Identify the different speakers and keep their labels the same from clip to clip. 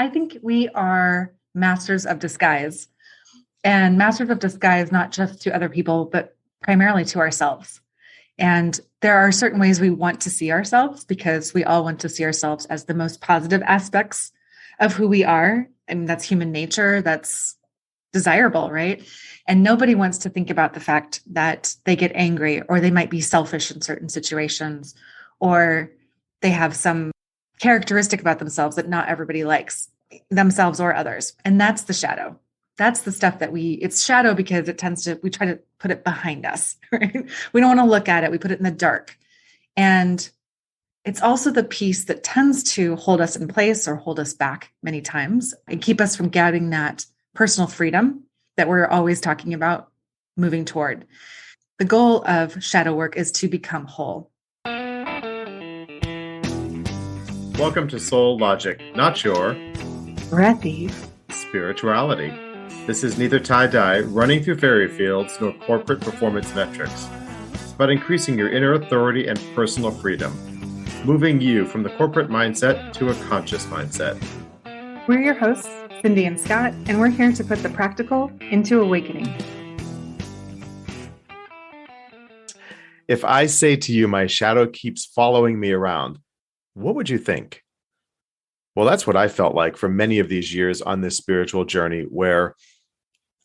Speaker 1: I think we are masters of disguise, and masters of disguise, not just to other people, but primarily to ourselves. And there are certain ways we want to see ourselves because we all want to see ourselves as the most positive aspects of who we are. I mean, that's human nature. That's desirable, right? And nobody wants to think about the fact that they get angry or they might be selfish in certain situations, or they have some characteristic about themselves that not everybody likes, themselves or others. And that's the shadow. That's the stuff that it's shadow because we try to put it behind us, right? We don't want to look at it. We put it in the dark. And it's also the piece that tends to hold us in place or hold us back many times and keep us from getting that personal freedom that we're always talking about moving toward. The goal of shadow work is to become whole.
Speaker 2: Welcome to Soul Logic, not your
Speaker 1: breathy
Speaker 2: spirituality. This is neither tie-dye, running through fairy fields, nor corporate performance metrics. It's about increasing your inner authority and personal freedom, moving you from the corporate mindset to a conscious mindset.
Speaker 1: We're your hosts, Cindy and Scott, and we're here to put the practical into awakening.
Speaker 2: If I say to you, my shadow keeps following me around, what would you think? Well, that's what I felt like for many of these years on this spiritual journey, where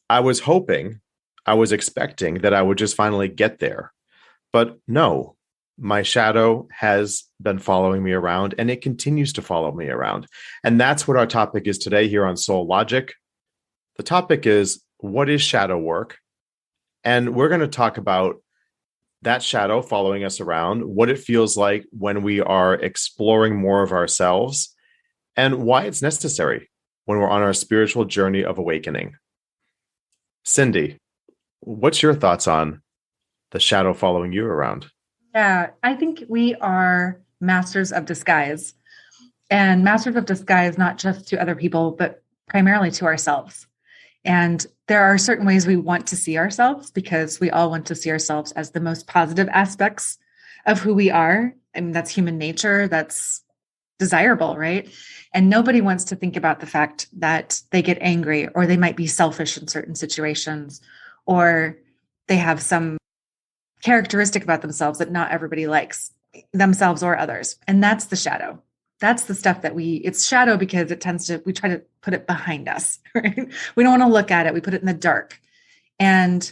Speaker 2: I was hoping, I was expecting that I would just finally get there. But no, my shadow has been following me around, and it continues to follow me around. And that's what our topic is today here on Soul Logic. The topic is, what is shadow work? And we're going to talk about that shadow following us around, what it feels like when we are exploring more of ourselves, and why it's necessary when we're on our spiritual journey of awakening. Cindy, what's your thoughts on the shadow following you around?
Speaker 1: Yeah, I think we are masters of disguise, and masters of disguise, not just to other people, but primarily to ourselves. And there are certain ways we want to see ourselves because we all want to see ourselves as the most positive aspects of who we are. I mean, that's human nature. That's desirable, right? And nobody wants to think about the fact that they get angry or they might be selfish in certain situations, or they have some characteristic about themselves that not everybody likes, themselves or others. And that's the shadow. That's the stuff that it's shadow because we try to put it behind us, right? We don't want to look at it. We put it in the dark. And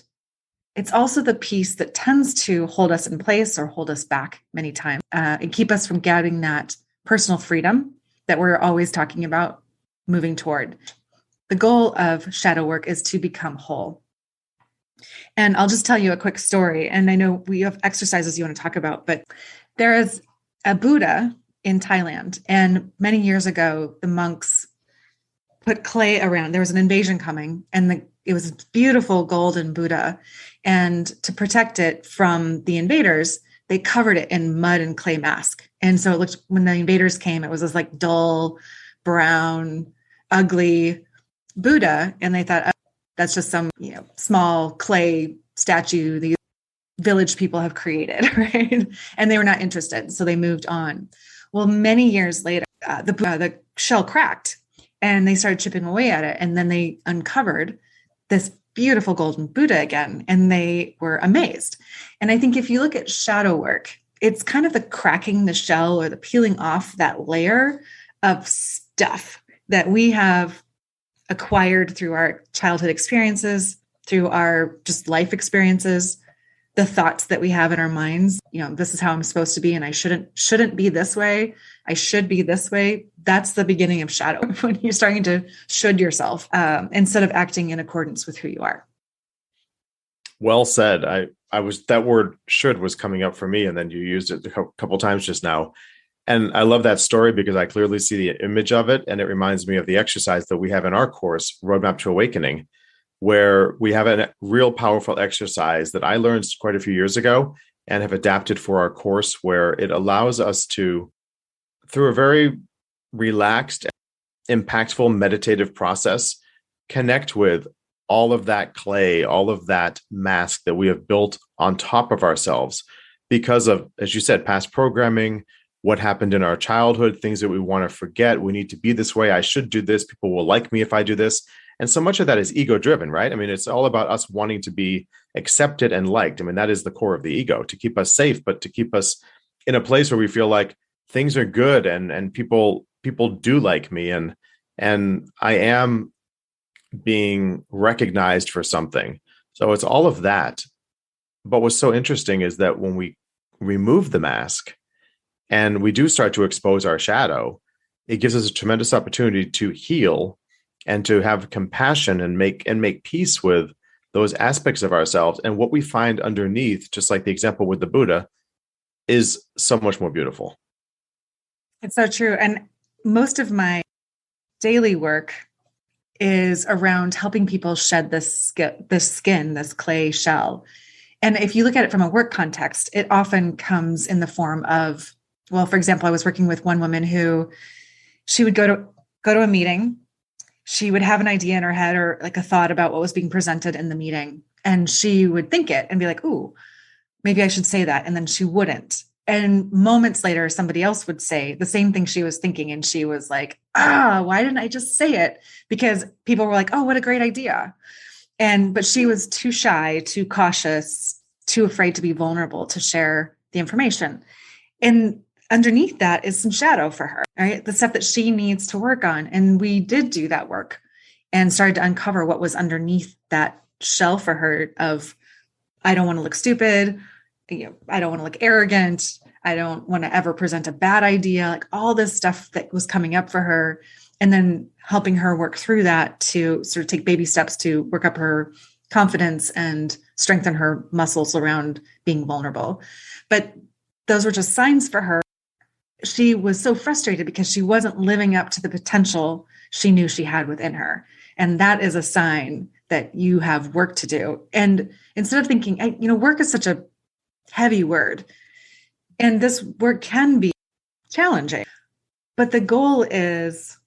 Speaker 1: it's also the piece that tends to hold us in place or hold us back many times and keep us from getting that personal freedom that we're always talking about moving toward. The goal of shadow work is to become whole. And I'll just tell you a quick story. And I know we have exercises you want to talk about, but there is a Buddha in Thailand. And many years ago, the monks put clay around. There was an invasion coming, and it was a beautiful golden Buddha. And to protect it from the invaders, they covered it in mud and clay mask. And so it looked, when the invaders came, it was this like dull, brown, ugly Buddha. And they thought, oh, that's just some, small clay statue the village people have created, right? And they were not interested. So they moved on. Well, many years later, the shell cracked and they started chipping away at it. And then they uncovered this beautiful golden Buddha again, and they were amazed. And I think if you look at shadow work, it's kind of the cracking the shell or the peeling off that layer of stuff that we have acquired through our childhood experiences, through our just life experiences, the thoughts that we have in our minds. This is how I'm supposed to be, and I shouldn't be this way. I should be this way. That's the beginning of shadow, when you're starting to should yourself instead of acting in accordance with who you are.
Speaker 2: Well said. I was, that word should was coming up for me, and then you used it a couple times just now. And I love that story because I clearly see the image of it, and it reminds me of the exercise that we have in our course, Roadmap to Awakening, where we have a real powerful exercise that I learned quite a few years ago and have adapted for our course, where it allows us to, through a very relaxed, impactful meditative process, connect with all of that clay, all of that mask that we have built on top of ourselves because of, as you said, past programming, what happened in our childhood, things that we want to forget. We need to be this way. I should do this. People will like me if I do this. And so much of that is ego driven, right? I mean, it's all about us wanting to be accepted and liked. I mean, that is the core of the ego, to keep us safe, but to keep us in a place where we feel like things are good and people do like me and I am being recognized for something. So it's all of that. But what's so interesting is that when we remove the mask and we do start to expose our shadow, it gives us a tremendous opportunity to heal and to have compassion and make peace with those aspects of ourselves. And what we find underneath, just like the example with the Buddha, is so much more beautiful.
Speaker 1: It's so true. And most of my daily work is around helping people shed this skin, this clay shell. And if you look at it from a work context, it often comes in the form of, well, for example, I was working with one woman who she would go to a meeting. She would have an idea in her head or like a thought about what was being presented in the meeting. And she would think it and be like, ooh, maybe I should say that. And then she wouldn't. And moments later, somebody else would say the same thing she was thinking. And she was like, why didn't I just say it? Because people were like, oh, what a great idea. But she was too shy, too cautious, too afraid to be vulnerable to share the information. And underneath that is some shadow for her, right? The stuff that she needs to work on. And we did do that work and started to uncover what was underneath that shell for her of, I don't want to look stupid. I don't want to look arrogant. I don't want to ever present a bad idea, like all this stuff that was coming up for her. And then helping her work through that to sort of take baby steps to work up her confidence and strengthen her muscles around being vulnerable. But those were just signs for her. She was so frustrated because she wasn't living up to the potential she knew she had within her. And that is a sign that you have work to do. And instead of thinking, work is such a heavy word, and this work can be challenging, but the goal is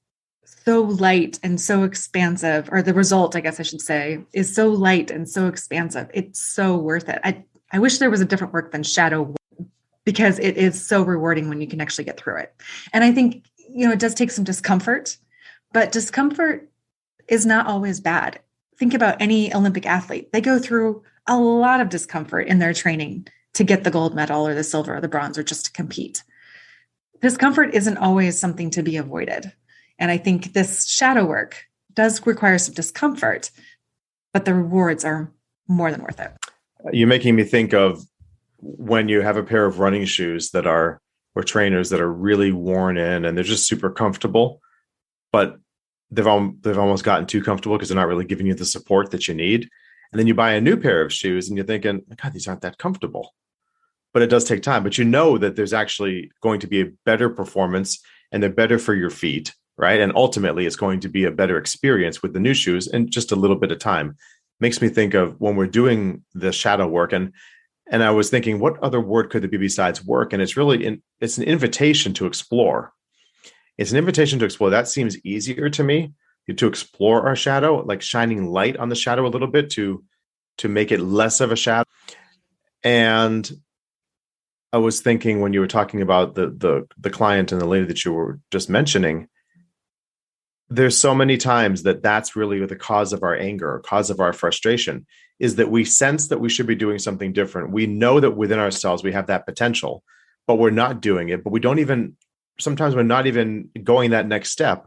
Speaker 1: so light and so expansive, or the result, I guess I should say, is so light and so expansive. It's so worth it. I wish there was a different work than shadow work, because it is so rewarding when you can actually get through it. And I think, it does take some discomfort, but discomfort is not always bad. Think about any Olympic athlete. They go through a lot of discomfort in their training to get the gold medal or the silver or the bronze or just to compete. Discomfort isn't always something to be avoided. And I think this shadow work does require some discomfort, but the rewards are more than worth it.
Speaker 2: You're making me think of when you have a pair of running shoes or trainers that are really worn in and they're just super comfortable, but they've almost gotten too comfortable because they're not really giving you the support that you need. And then you buy a new pair of shoes and you're thinking, God, these aren't that comfortable. But it does take time. But you know that there's actually going to be a better performance and they're better for your feet, right? And ultimately, it's going to be a better experience with the new shoes in just a little bit of time. Makes me think of when we're doing the shadow work. And I was thinking, what other word could there be besides work? And it's really, it's an invitation to explore. It's an invitation to explore. That seems easier to me, to explore our shadow, like shining light on the shadow a little bit to make it less of a shadow. And I was thinking when you were talking about the client and the lady that you were just mentioning, there's so many times that's really the cause of our anger or cause of our frustration, is that we sense that we should be doing something different. We know that within ourselves we have that potential, but we're not doing it. But sometimes we're not even going that next step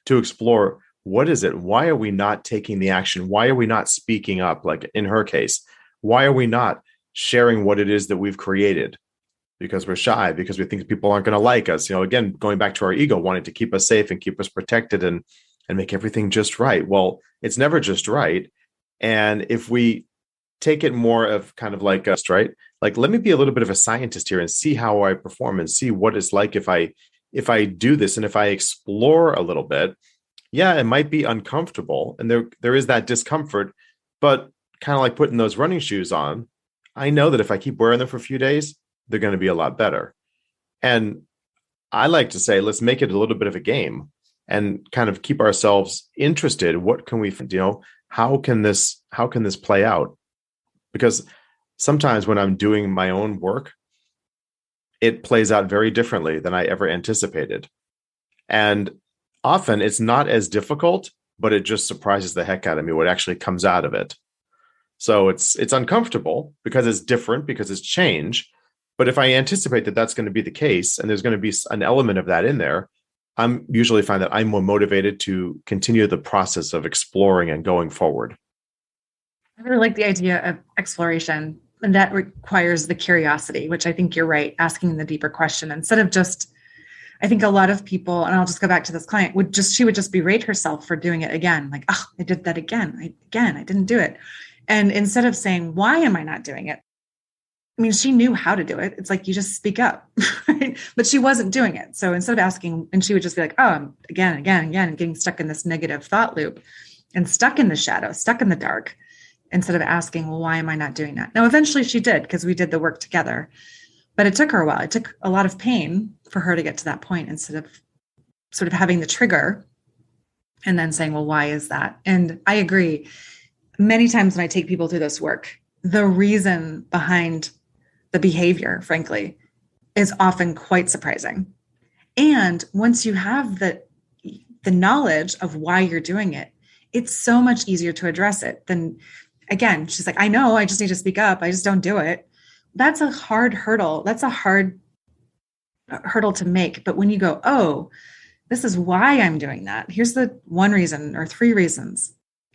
Speaker 2: to explore, what is it? Why are we not taking the action? Why are we not speaking up? Like in her case, why are we not sharing what it is that we've created? Because we're shy, because we think people aren't going to like us. Again, going back to our ego, wanting to keep us safe and keep us protected and make everything just right. Well, it's never just right. And if we take it more of kind of like us, right? Like, let me be a little bit of a scientist here and see how I perform and see what it's like if I do this and if I explore a little bit. Yeah, it might be uncomfortable and there is that discomfort, but kind of like putting those running shoes on, I know that if I keep wearing them for a few days, they're going to be a lot better. And I like to say, let's make it a little bit of a game and kind of keep ourselves interested. What can we, how can this play out? Because sometimes when I'm doing my own work, it plays out very differently than I ever anticipated. And often it's not as difficult, but it just surprises the heck out of me what actually comes out of it. So it's uncomfortable because it's different, because it's change. But if I anticipate that that's going to be the case, and there's going to be an element of that in there, I'm usually find that I'm more motivated to continue the process of exploring and going forward.
Speaker 1: I really like the idea of exploration, and that requires the curiosity, which I think you're right, asking the deeper question instead of just, I think a lot of people, and I'll just go back to this client, she would just berate herself for doing it again. Like, oh, I did that again. I didn't do it. And instead of saying, why am I not doing it? I mean, she knew how to do it. It's like, you just speak up, right? But she wasn't doing it. So instead of asking, and she would just be like, oh, I'm again, and getting stuck in this negative thought loop and stuck in the shadow, stuck in the dark, instead of asking, well, why am I not doing that? Now, eventually she did, because we did the work together, but it took her a while. It took a lot of pain for her to get to that point, instead of sort of having the trigger and then saying, well, why is that? And I agree. Many times when I take people through this work, the reason behind the behavior, frankly, is often quite surprising. And once you have the knowledge of why you're doing it, it's so much easier to address it than, again, she's like, I know, I just need to speak up. I just don't do it. That's a hard hurdle. That's a hard hurdle to make. But when you go, oh, this is why I'm doing that. Here's the one reason or three reasons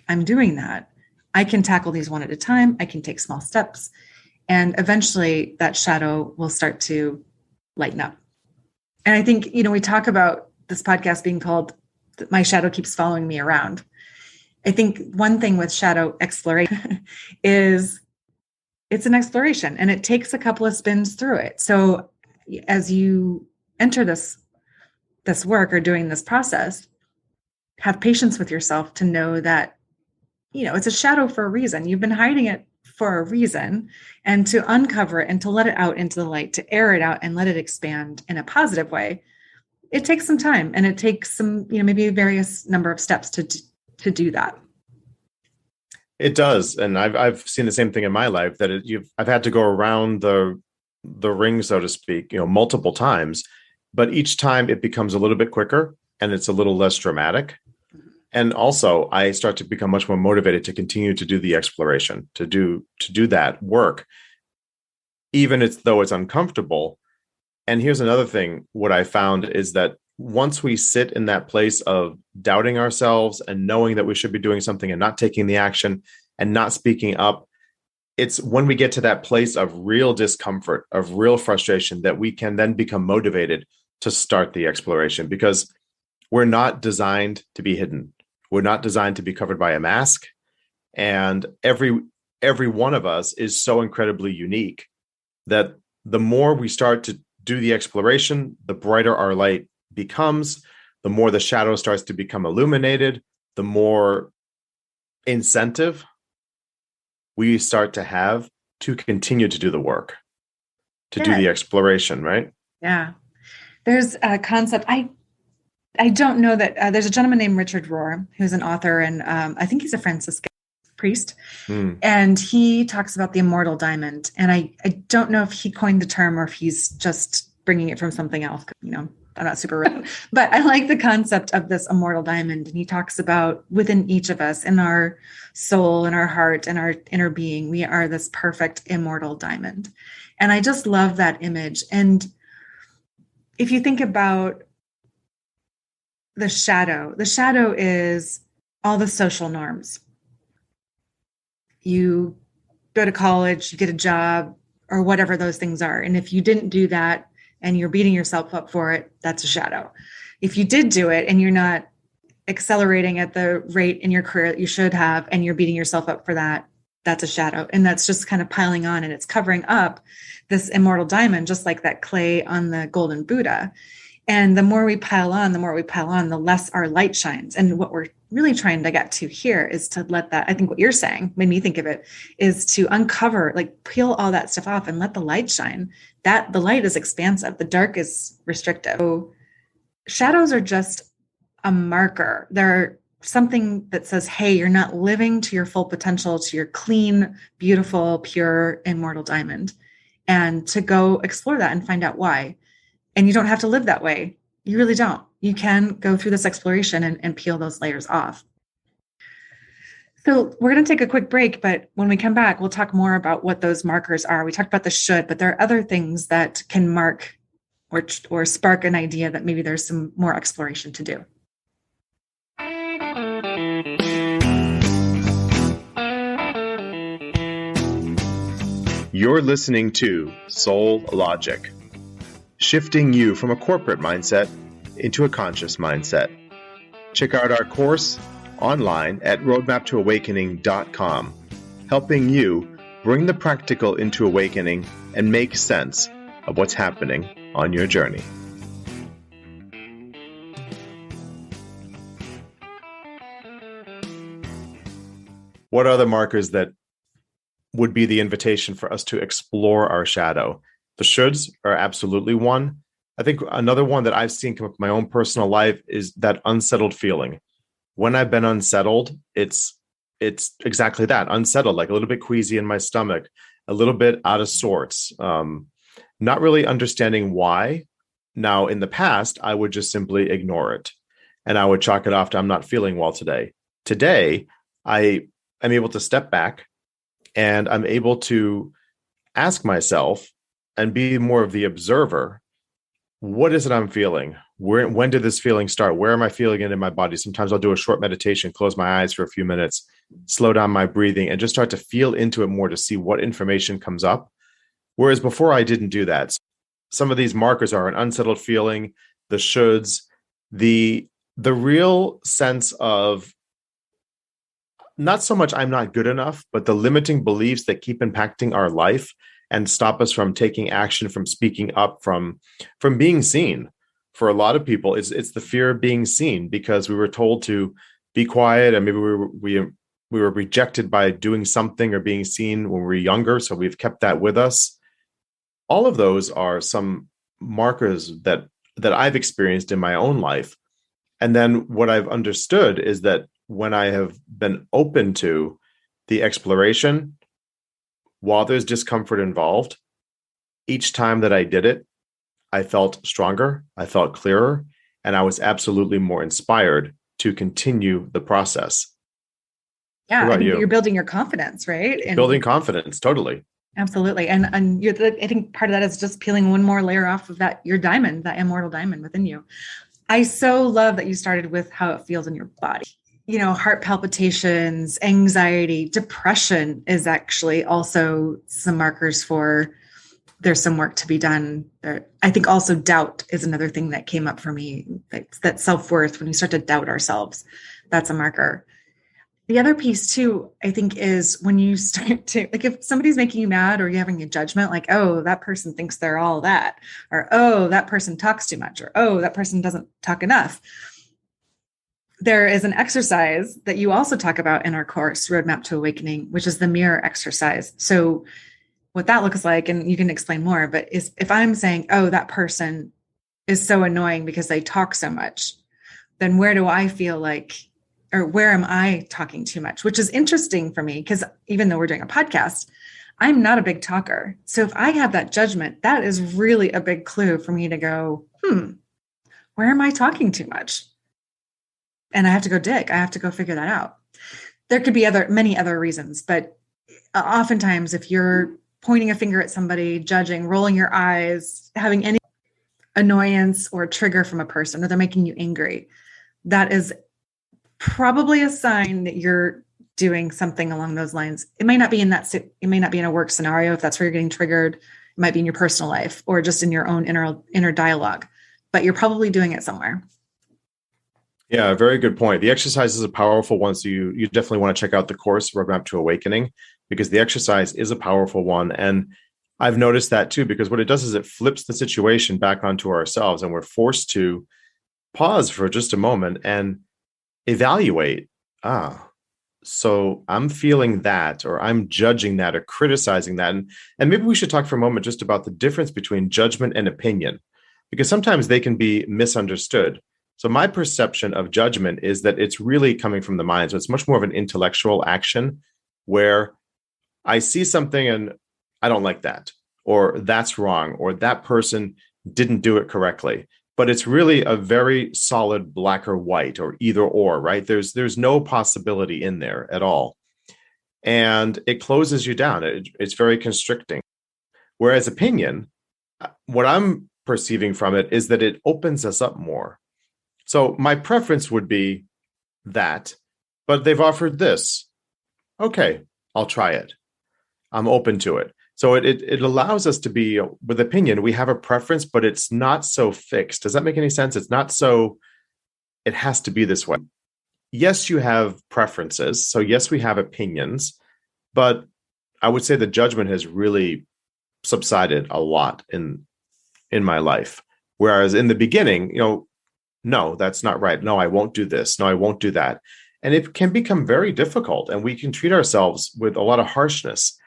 Speaker 1: I'm doing that. I can tackle these one at a time. I can take small steps. And eventually that shadow will start to lighten up. And I think, we talk about this podcast being called My Shadow Keeps Following Me Around. I think one thing with shadow exploration is it's an exploration, and it takes a couple of spins through it. So as you enter this work or doing this process, have patience with yourself to know that, it's a shadow for a reason. You've been hiding it for a reason, and to uncover it and to let it out into the light, to air it out and let it expand in a positive way. It takes some time, and it takes some, maybe a various number of steps to do that.
Speaker 2: It does. And I've seen the same thing in my life, that I've had to go around the ring, so to speak, multiple times, but each time it becomes a little bit quicker and it's a little less dramatic. And also I start to become much more motivated to continue to do the exploration, to do that work, even though it's uncomfortable. And here's another thing. What I found is that once we sit in that place of doubting ourselves and knowing that we should be doing something and not taking the action and not speaking up, it's when we get to that place of real discomfort, of real frustration, that we can then become motivated to start the exploration, because we're not designed to be hidden. We're not designed to be covered by a mask. And every one of us is so incredibly unique that the more we start to do the exploration, the brighter our light becomes, the more the shadow starts to become illuminated, the more incentive we start to have to continue to do the work, to do the exploration, right?
Speaker 1: Yeah. There's a concept. I don't know that there's a gentleman named Richard Rohr, who's an author, and I think he's a Franciscan priest. And he talks about the immortal diamond. And I don't know if he coined the term or if he's just bringing it from something else. I'm not super real, but I like the concept of this immortal diamond. And he talks about within each of us, in our soul, in our heart, and our inner being, we are this perfect immortal diamond. And I just love that image. And if you think about the shadow is all the social norms. You go to college, you get a job, or whatever those things are. And if you didn't do that and you're beating yourself up for it, that's a shadow. If you did do it and you're not accelerating at the rate in your career that you should have, and you're beating yourself up for that, that's a shadow. And that's just kind of piling on, and it's covering up this immortal diamond, just like that clay on the golden Buddha. And the more we pile on, the less our light shines. And what we're really trying to get to here is to let that, I think what you're saying made me think of it, is to uncover, like peel all that stuff off and let the light shine. That the light is expansive, the dark is restrictive. So shadows are just a marker. They're something that says, hey, you're not living to your full potential, to your clean, beautiful, pure, immortal diamond. and to go explore that and find out why. And you don't have to live that way. You really don't. You can go through this exploration and peel those layers off. So we're going to take a quick break, but when we come back, we'll talk more about what those markers are. We talked about the should, but there are other things that can mark or spark an idea that maybe there's some more exploration to do.
Speaker 2: You're listening to Soul Logic, shifting you from a corporate mindset into a conscious mindset. Check out our course online at roadmaptoawakening.com, helping you bring the practical into awakening and make sense of what's happening on your journey. What are the markers that would be the invitation for us to explore our shadow? The shoulds are absolutely one. I think another one that I've seen come up in my own personal life is that unsettled feeling. When I've been unsettled, it's exactly that, unsettled, like a little bit queasy in my stomach, a little bit out of sorts, not really understanding why. Now, in the past, I would just simply ignore it and I would chalk it off to I'm not feeling well today. Today, I am able to step back and I'm able to ask myself and be more of the observer. What is it I'm feeling? When did this feeling start? Where am I feeling it in my body? Sometimes I'll do a short meditation, close my eyes for a few minutes, slow down my breathing, and just start to feel into it more to see what information comes up. Whereas before I didn't do that. Some of these markers are an unsettled feeling, the shoulds, the real sense of not so much I'm not good enough, but the limiting beliefs that keep impacting our life and stop us from taking action, from speaking up, from being seen. For a lot of people, it's the fear of being seen because we were told to be quiet, and maybe we were rejected by doing something or being seen when we were younger. So we've kept that with us. All of those are some markers that I've experienced in my own life. And then what I've understood is that when I have been open to the exploration, while there's discomfort involved, each time that I did it, I felt stronger, I felt clearer, and I was absolutely more inspired to continue the process.
Speaker 1: Yeah, I think you're building your confidence, right? And
Speaker 2: building confidence, totally.
Speaker 1: Absolutely. And I think part of that is just peeling one more layer off of your diamond, that immortal diamond within you. I so love that you started with how it feels in your body. Heart palpitations, anxiety, depression is actually also some markers for there's some work to be done. I think also doubt is another thing that came up for me. That self-worth, when we start to doubt ourselves, that's a marker. The other piece too, I think, is when you start to, like, if somebody's making you mad or you're having a judgment, like, oh, that person thinks they're all that, or, oh, that person talks too much, or, oh, that person doesn't talk enough. There is an exercise that you also talk about in our course, Roadmap to Awakening, which is the mirror exercise. So what that looks like, and you can explain more, but is if I'm saying, oh, that person is so annoying because they talk so much, then where do I feel like, or where am I talking too much? Which is interesting for me, because even though we're doing a podcast, I'm not a big talker. So if I have that judgment, that is really a big clue for me to go, where am I talking too much? And I have to go dig. I have to go figure that out. There could be many other reasons, but oftentimes if you're pointing a finger at somebody, judging, rolling your eyes, having any annoyance or trigger from a person, or they're making you angry, that is probably a sign that you're doing something along those lines. It may not be in a work scenario if that's where you're getting triggered. It might be in your personal life or just in your own inner dialogue, but you're probably doing it somewhere.
Speaker 2: Yeah, very good point. The exercise is a powerful one. So you definitely want to check out the course, Roadmap to Awakening, because the exercise is a powerful one. And I've noticed that too, because what it does is it flips the situation back onto ourselves, and we're forced to pause for just a moment and evaluate. So I'm feeling that, or I'm judging that, or criticizing that. And maybe we should talk for a moment just about the difference between judgment and opinion, because sometimes they can be misunderstood. So my perception of judgment is that it's really coming from the mind. So it's much more of an intellectual action where I see something and I don't like that, or that's wrong, or that person didn't do it correctly. But it's really a very solid black or white or either or, right? There's no possibility in there at all. And it closes you down. It's very constricting. Whereas opinion, what I'm perceiving from it is that it opens us up more. So my preference would be that, but they've offered this. Okay, I'll try it. I'm open to it. So it allows us to be, with opinion, we have a preference, but it's not so fixed. Does that make any sense? It's not so, it has to be this way. Yes, you have preferences. So yes, we have opinions, but I would say the judgment has really subsided a lot in my life. Whereas in the beginning, no, that's not right. No, I won't do this. No, I won't do that. And it can become very difficult, and we can treat ourselves with a lot of harshness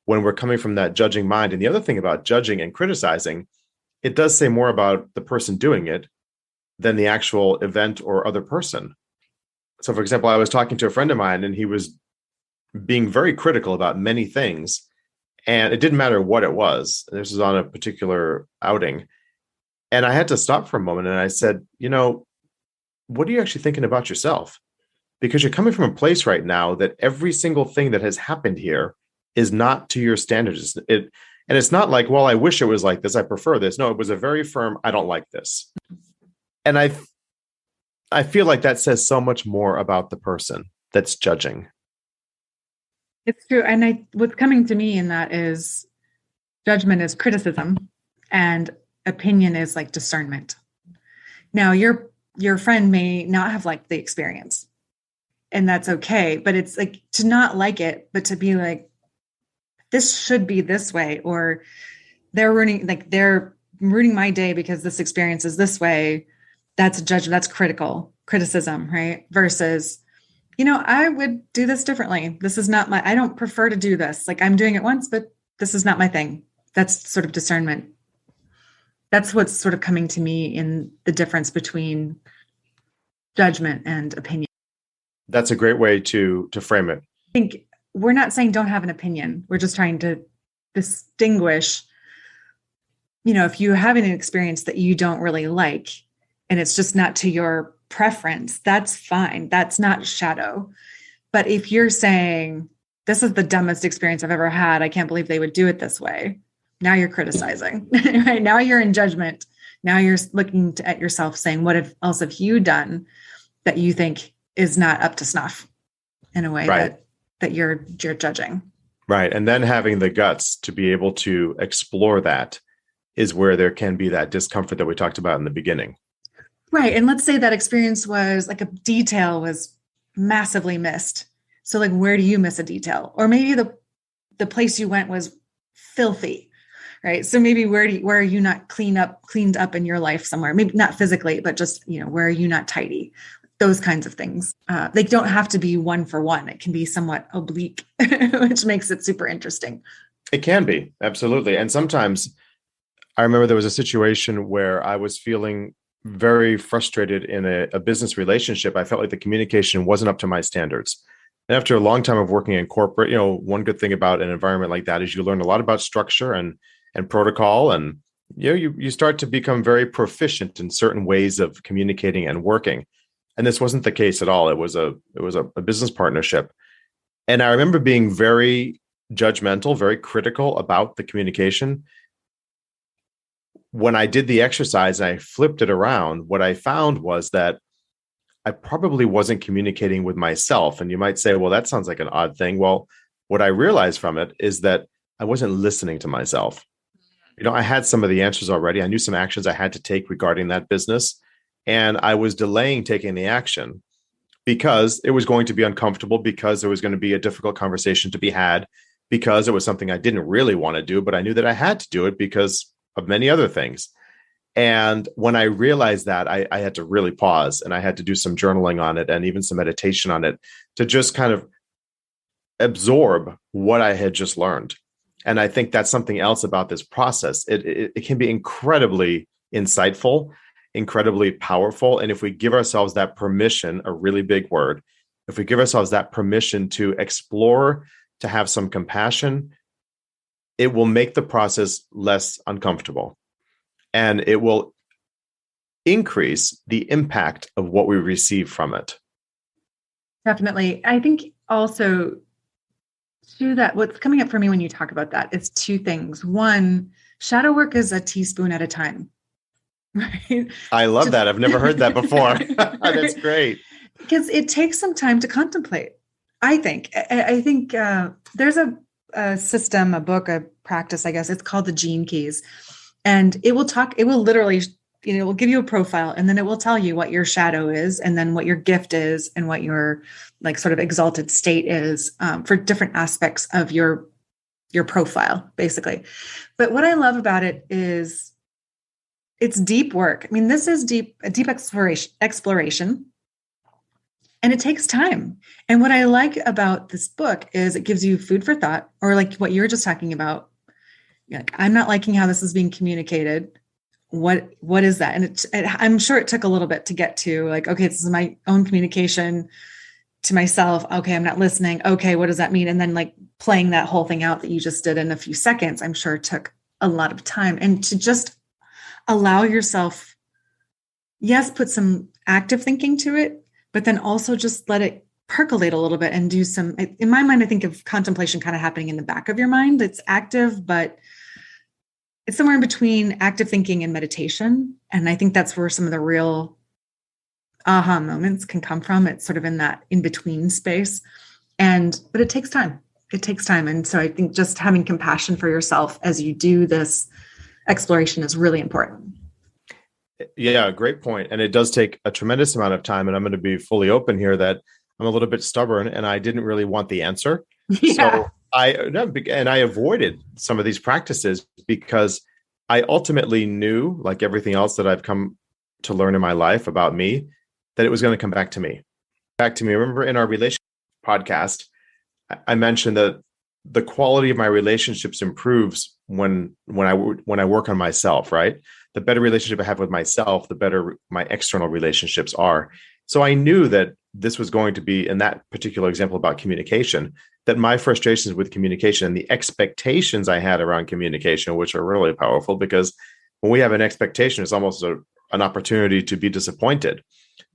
Speaker 2: when we're coming from that judging mind. And the other thing about judging and criticizing, it does say more about the person doing it than the actual event or other person. So, for example, I was talking to a friend of mine, and he was being very critical about many things. And it didn't matter what it was. This was on a particular outing. And I had to stop for a moment. And I said, what are you actually thinking about yourself? Because you're coming from a place right now that every single thing that has happened here is not to your standards. And it's not like, well, I wish it was like this. I prefer this. No, it was a very firm, I don't like this. And I feel like that says so much more about the person that's judging.
Speaker 1: It's true. And what's coming to me in that is judgment is criticism and opinion is like discernment. Now, your friend may not have liked the experience, and that's okay. But it's like to not like it, but to be like, this should be this way, or they're ruining my day because this experience is this way. That's a judgment. That's criticism, right? Versus, I would do this differently. This is not I don't prefer to do this. Like I'm doing it once, but this is not my thing. That's sort of discernment. That's what's sort of coming to me in the difference between judgment and opinion.
Speaker 2: That's a great way to frame it.
Speaker 1: I think we're not saying don't have an opinion. We're just trying to distinguish, if you're having an experience that you don't really like, and it's just not to your preference, that's fine. That's not shadow. But if you're saying, this is the dumbest experience I've ever had, I can't believe they would do it this way. Now you're criticizing, right? Now you're in judgment. Now you're looking at yourself saying, what else have you done that you think is not up to snuff in a way
Speaker 2: right.
Speaker 1: that you're judging.
Speaker 2: Right. And then having the guts to be able to explore that is where there can be that discomfort that we talked about in the beginning.
Speaker 1: Right. And let's say that experience was like a detail was massively missed. So like, where do you miss a detail? Or maybe the place you went was filthy, right? So maybe where are you not cleaned up in your life somewhere? Maybe not physically, but just, where are you not tidy? Those kinds of things. They don't have to be one for one. It can be somewhat oblique, which makes it super interesting.
Speaker 2: It can be, absolutely. And sometimes I remember there was a situation where I was feeling very frustrated in a business relationship. I felt like the communication wasn't up to my standards. And after a long time of working in corporate, one good thing about an environment like that is you learn a lot about structure and protocol, and you start to become very proficient in certain ways of communicating and working. And this wasn't the case at all. It was a business partnership. And I remember being very judgmental, very critical about the communication. When I did the exercise and I flipped it around, what I found was that I probably wasn't communicating with myself. And you might say, well, that sounds like an odd thing. Well, what I realized from it is that I wasn't listening to myself. I had some of the answers already. I knew some actions I had to take regarding that business. And I was delaying taking the action because it was going to be uncomfortable, because there was going to be a difficult conversation to be had, because it was something I didn't really want to do, but I knew that I had to do it because of many other things. And when I realized that, I had to really pause, and I had to do some journaling on it and even some meditation on it to just kind of absorb what I had just learned. And I think that's something else about this process. It can be incredibly insightful, incredibly powerful. And if we give ourselves that permission, a really big word, if we give ourselves that permission to explore, to have some compassion, it will make the process less uncomfortable, and it will increase the impact of what we receive from it.
Speaker 1: Definitely. I think also too that what's coming up for me when you talk about that is two things. One, shadow work is a teaspoon at a time. Right.
Speaker 2: I love that. I've never heard that before. That's great.
Speaker 1: Because it takes some time to contemplate. I think there's a system, a book, a practice, I guess it's called the Gene Keys. And it will literally, it will give you a profile, and then it will tell you what your shadow is, and then what your gift is, and what your like sort of exalted state is for different aspects of your profile, basically. But what I love about it is it's deep work. I mean, this is a deep exploration, and it takes time. And what I like about this book is it gives you food for thought, or like what you were just talking about. Like, I'm not liking how this is being communicated. What is that? And I'm sure it took a little bit to get to like, okay, this is my own communication to myself. Okay, I'm not listening. Okay, what does that mean? And then like playing that whole thing out that you just did in a few seconds, I'm sure took a lot of time. And to just allow yourself, yes, put some active thinking to it, but then also just let it percolate a little bit and do some, in my mind, I think of contemplation kind of happening in the back of your mind. It's active, but it's somewhere in between active thinking and meditation. And I think that's where some of the real aha moments can come from. It's sort of in that in-between space. But it takes time. It takes time. And so I think just having compassion for yourself as you do this exploration is really important.
Speaker 2: Yeah, great point. And it does take a tremendous amount of time. And I'm going to be fully open here that I'm a little bit stubborn and I didn't really want the answer.
Speaker 1: Yeah.
Speaker 2: So I avoided some of these practices because I ultimately knew, like everything else that I've come to learn in my life about me, that it was going to come back to me. Remember in our relationship podcast, I mentioned that the quality of my relationships improves when I work on myself, right? The better relationship I have with myself, the better my external relationships are. So I knew that this was going to be, in that particular example about communication, that my frustrations with communication and the expectations I had around communication, which are really powerful, because when we have an expectation, it's almost an opportunity to be disappointed.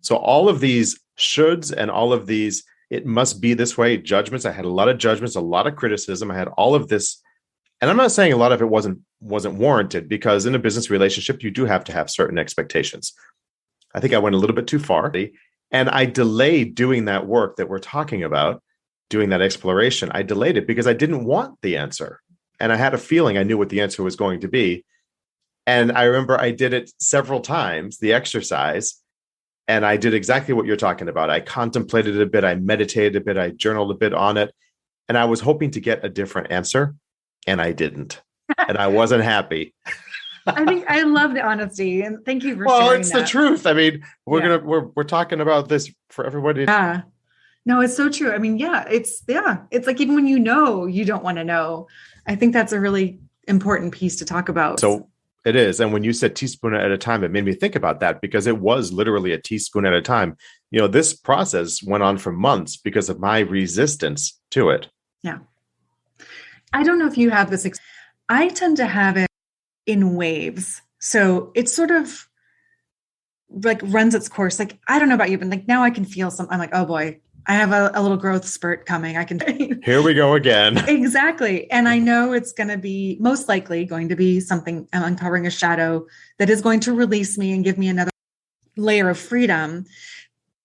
Speaker 2: So all of these shoulds and all of these, it must be this way, judgments. I had a lot of judgments, a lot of criticism. I had all of this. And I'm not saying a lot of it wasn't warranted, because in a business relationship, you do have to have certain expectations. I think I went a little bit too far. And I delayed doing that work that we're talking about, doing that exploration. I delayed it because I didn't want the answer. And I had a feeling I knew what the answer was going to be. And I remember I did it several times, the exercise, and I did exactly what you're talking about. I contemplated a bit, I meditated a bit, I journaled a bit on it, and I was hoping to get a different answer, and I didn't. And I wasn't happy.
Speaker 1: I think I love the honesty, and thank you for sharing.
Speaker 2: Well, it's the truth. I mean, we're talking about this for everybody.
Speaker 1: Yeah. No, it's so true. I mean, it's like even when you don't want to know. I think that's a really important piece to talk about.
Speaker 2: So it is. And when you said teaspoon at a time, it made me think about that, because it was literally a teaspoon at a time. You know, this process went on for months because of my resistance to it.
Speaker 1: Yeah. I don't know if you have this. I tend to have it in waves. So it sort of like runs its course. Like, I don't know about you, but like now I can feel something. I'm like, oh boy, I have a little growth spurt coming. I can.
Speaker 2: Here we go again.
Speaker 1: Exactly. And I know it's going to be most likely going to be something. I'm uncovering a shadow that is going to release me and give me another layer of freedom.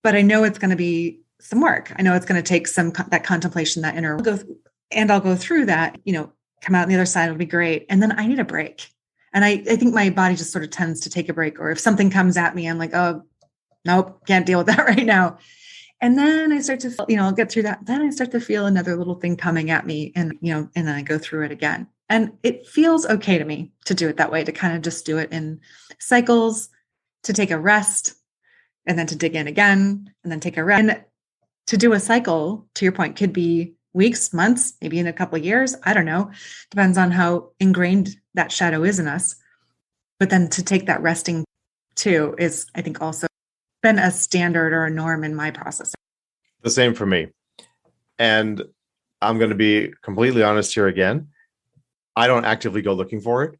Speaker 1: But I know it's going to be some work. I know it's going to take that contemplation, that inner I'll go through that, come out on the other side. It'll be great. And then I need a break. And I think my body just sort of tends to take a break. Or if something comes at me, I'm like, oh, nope, can't deal with that right now. And then I start to feel, I'll get through that. Then I start to feel another little thing coming at me, and, and then I go through it again. And it feels okay to me to do it that way, to kind of just do it in cycles, to take a rest, and then to dig in again, and then take a rest. And to do a cycle, to your point, could be weeks, months, maybe in a couple of years. I don't know. Depends on how ingrained that shadow is in us. But then to take that resting too is, I think, also been a standard or a norm in my process.
Speaker 2: The same for me. And I'm going to be completely honest here again. I don't actively go looking for it,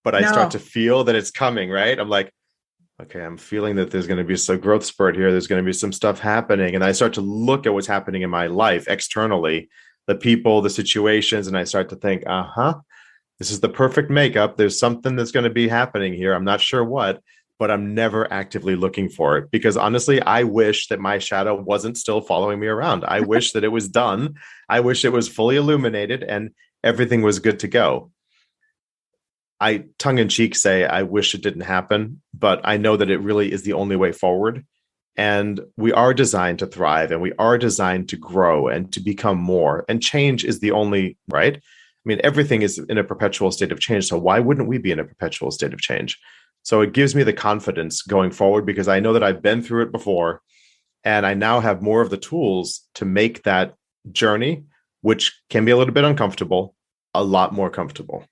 Speaker 2: but I start to
Speaker 1: No.
Speaker 2: feel that it's coming, right? I'm like, okay, I'm feeling that there's going to be some growth spurt here. There's going to be some stuff happening. And I start to look at what's happening in my life externally, the people, the situations, and I start to think, this is the perfect makeup. There's something that's going to be happening here. I'm not sure what, but I'm never actively looking for it because honestly, I wish that my shadow wasn't still following me around. I wish that it was done. I wish it was fully illuminated and everything was good to go. I tongue in cheek say, I wish it didn't happen, but I know that it really is the only way forward. And we are designed to thrive and we are designed to grow and to become more. And change is the only, right? I mean, everything is in a perpetual state of change. So why wouldn't we be in a perpetual state of change? So it gives me the confidence going forward because I know that I've been through it before and I now have more of the tools to make that journey, which can be a little bit uncomfortable, a lot more comfortable.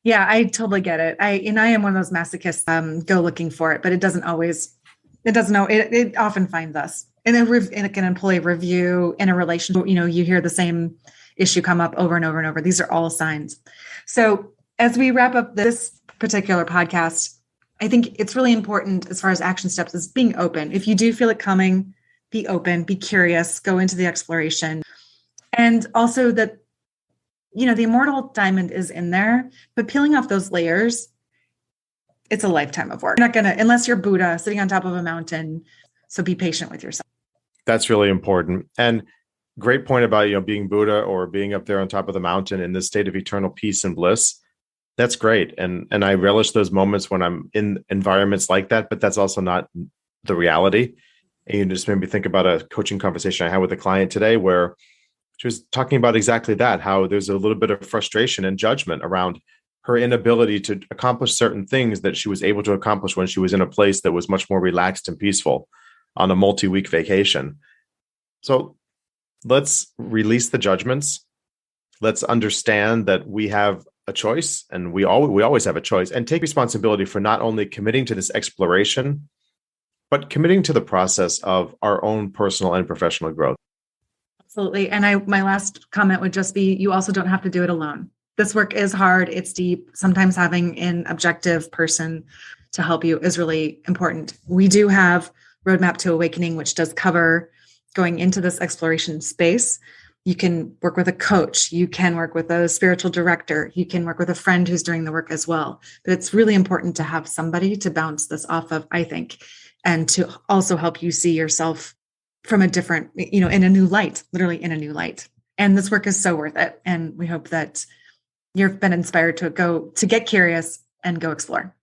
Speaker 1: Yeah, I totally get it. I am one of those masochists, go looking for it, but it doesn't always, it often finds us in an employee review, in a relationship, you hear the same issue come up over and over and over. These are all signs. So as we wrap up this particular podcast, I think it's really important as far as action steps is being open. If you do feel it coming, be open, be curious, go into the exploration. And also that, the Immortal Diamond is in there, but peeling off those layers, it's a lifetime of work. You're not going to, unless you're Buddha sitting on top of a mountain. So be patient with yourself.
Speaker 2: That's really important. And great point about, being Buddha or being up there on top of the mountain in this state of eternal peace and bliss. That's great. And I relish those moments when I'm in environments like that, but that's also not the reality. And you just made me think about a coaching conversation I had with a client today where she was talking about exactly that, how there's a little bit of frustration and judgment around her inability to accomplish certain things that she was able to accomplish when she was in a place that was much more relaxed and peaceful on a multi-week vacation. So let's release the judgments. Let's understand that we have a choice and we always have a choice, and take responsibility for not only committing to this exploration, but committing to the process of our own personal and professional growth.
Speaker 1: Absolutely. And my last comment would just be, you also don't have to do it alone. This work is hard. It's deep. Sometimes having an objective person to help you is really important. We do have Roadmap to Awakening, which does cover going into this exploration space. You can work with a coach. You can work with a spiritual director. You can work with a friend who's doing the work as well. But it's really important to have somebody to bounce this off of, I think, and to also help you see yourself from a different, in a new light, literally in a new light. And this work is so worth it. And we hope that you've been inspired to get curious and go explore.